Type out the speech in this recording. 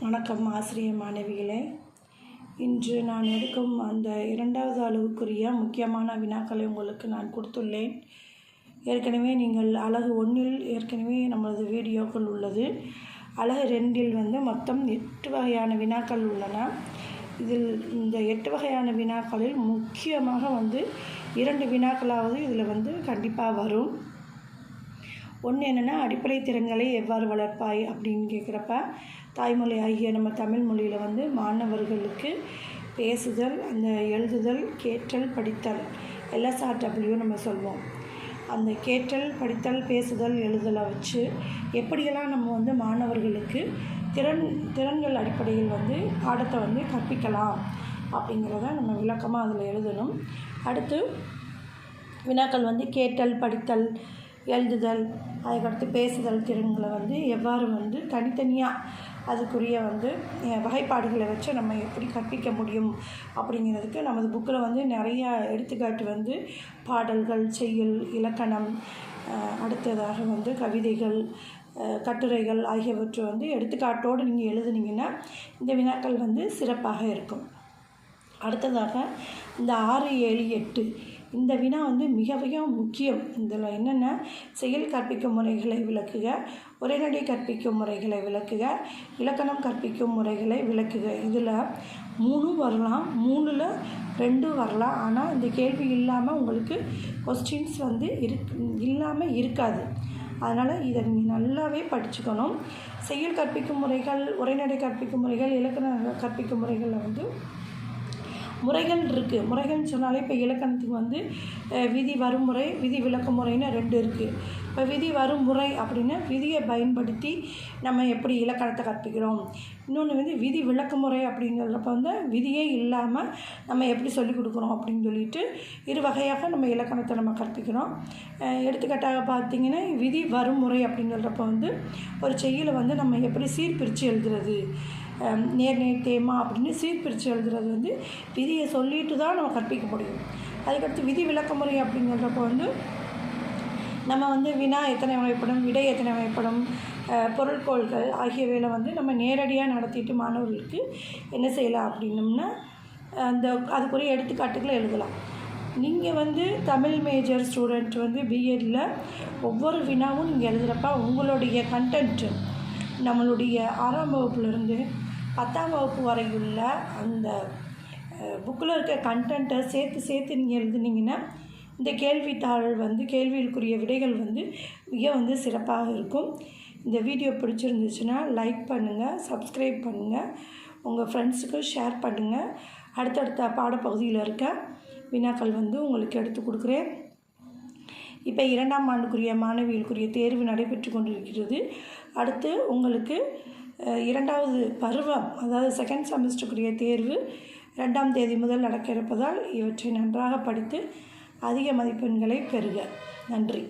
வணக்கம் ஆசிரிய மாணவிகளே. இன்று நான் எடுக்கும் அந்த 2வது அளவுக்குரிய முக்கியமான வினாக்களை உங்களுக்கு நான் கொடுத்துள்ளேன். ஏற்கனவே நீங்கள் அலகு 1இல் ஏற்கனவே நமது வீடியோக்கள் உள்ளது. அலகு 2இல் மொத்தம் 8 வகையான வினாக்கள் உள்ளன. இதில் இந்த 8 வகையான வினாக்களில் முக்கியமாக 2 வினாக்களாவது இதில் கண்டிப்பாக வரும். ஒன்று என்னென்னா, அடிப்படை திறன்களை எவ்வாறு வளர்ப்பாய் அப்படின்னு கேட்குறப்ப, தாய்மொழி ஆகிய நம்ம தமிழ் மொழியில் மாணவர்களுக்கு பேசுதல், அந்த எழுதுதல், கேட்டல், படித்தல் LSRW நம்ம சொல்வோம். அந்த கேட்டல், படித்தல், பேசுதல், எழுதலை வச்சு எப்படியெல்லாம் நம்ம மாணவர்களுக்கு திறன்கள் அடிப்படையில் பாடத்தை கற்பிக்கலாம் அப்படிங்கிறத நம்ம விளக்கமாக அதில் எழுதணும். அடுத்து வினாக்கள் கேட்டல், படித்தல், எழுதுதல், அதுக்கடுத்து பேசுதல் திறன்களை எவ்வாறு தனித்தனியாக அதுக்குரிய வகைப்பாடுகளை வச்சு நம்ம எப்படி கற்பிக்க முடியும் அப்படிங்கிறதுக்கு நமது புக்கில் நிறைய எடுத்துக்காட்டு பாடல்கள், செய்யுள், இலக்கணம், அடுத்ததாக கவிதைகள், கட்டுரைகள் ஆகியவற்றை எடுத்துக்காட்டோடு நீங்கள் எழுதுனீங்கன்னா இந்த வினாக்கள் சிறப்பாக இருக்கும். அடுத்ததாக இந்த 6, 7, 8 இந்த வினா மிக மிக முக்கியம். இதில் என்னென்ன, செயல் கற்பிக்கும் முறைகளை விளக்குக, உரைநடை கற்பிக்கும் முறைகளை விளக்குக, இலக்கணம் கற்பிக்கும் முறைகளை விளக்குக. இதில் 3 வரலாம், 3ல் 2 வரலாம். ஆனால் இந்த கேள்வி இல்லாமல் உங்களுக்கு கொஸ்டின்ஸ் இல்லாமல் இருக்காது. அதனால் இதை நீங்கள் நல்லாவே படிச்சுக்கணும். செயல் கற்பிக்கும் முறைகள், உரைநடை கற்பிக்கும் முறைகள், இலக்கண கற்பிக்கும் முறைகளில் முறைகள் இருக்குது. முறைகள்னு சொன்னாலே இப்போ இலக்கணத்துக்கு விதி வருமுறை, விதி விளக்க முறைன்னு 2 இருக்குது. இப்போ விதி வருமுறை அப்படின்னா விதியை பயன்படுத்தி நம்ம எப்படி இலக்கணத்தை கற்பிக்கிறோம். இன்னொன்று விதி விளக்க முறை அப்படிங்கிறப்ப விதியே இல்லாமல் நம்ம எப்படி சொல்லிக் கொடுக்குறோம் அப்படின்னு சொல்லிட்டு 2 வகையாக நம்ம இலக்கணத்தை நம்ம கற்பிக்கிறோம். எடுத்துக்காட்டாக பார்த்திங்கன்னா, விதி வருமுறை அப்படிங்கிறப்ப ஒரு செய்யுளை நம்ம எப்படி சீர்பிரித்து எழுதுறது, நேர் தேமா அப்படின்னு சீர்பிரித்து எழுதுறது விதியை சொல்லிட்டு தான் நம்ம கற்பிக்க முடியும். அதுக்கடுத்து விதி விளக்கமுறை அப்படிங்கிறப்ப நம்ம வினா எத்தனை வகைப்படும், விடை எத்தனை வகைப்படும், பொருட்கோள்கள் ஆகியவையில் நம்ம நேரடியாக நடத்திட்டு மாணவர்களுக்கு என்ன செய்யலாம் அப்படின்னம்னா அதுக்குரிய எடுத்துக்காட்டுகளை எழுதலாம். நீங்கள் தமிழ் மேஜர் ஸ்டூடெண்ட் பிஎட்டில் ஒவ்வொரு வினாவும் நீங்கள் எழுதுகிறப்ப உங்களுடைய கண்டென்ட்டு நம்மளுடைய 6ஆம் வகுப்புலேருந்து 10ஆம் வகுப்பு வரையுள்ள அந்த புக்கில் இருக்க கண்டென்ட்டை சேர்த்து நீங்கள் எழுதுனீங்கன்னா இந்த கேள்வித்தாள் கேள்விகளுக்குரிய விடைகள் மிக சிறப்பாக இருக்கும். இந்த வீடியோ பிடிச்சிருந்துச்சுன்னா லைக் பண்ணுங்கள், சப்ஸ்கிரைப் பண்ணுங்கள், உங்கள் ஃப்ரெண்ட்ஸுக்கு ஷேர் பண்ணுங்கள். அடுத்தடுத்த பாடப்பகுதியில் இருக்க வினாக்கள் உங்களுக்கு எடுத்து கொடுக்குறேன். இப்போ 2ஆம் ஆண்டுக்குரிய மாணவிகளுக்குரிய தேர்வு நடைபெற்று கொண்டிருக்கிறது. அடுத்து உங்களுக்கு 2வது பருவம், அதாவது 2nd செமஸ்டருக்குரிய தேர்வு 2ஆம் தேதி முதல் நடக்க இருப்பதால் இவற்றை நன்றாக படித்து அதிக மதிப்பெண்களை பெறுக. நன்றி.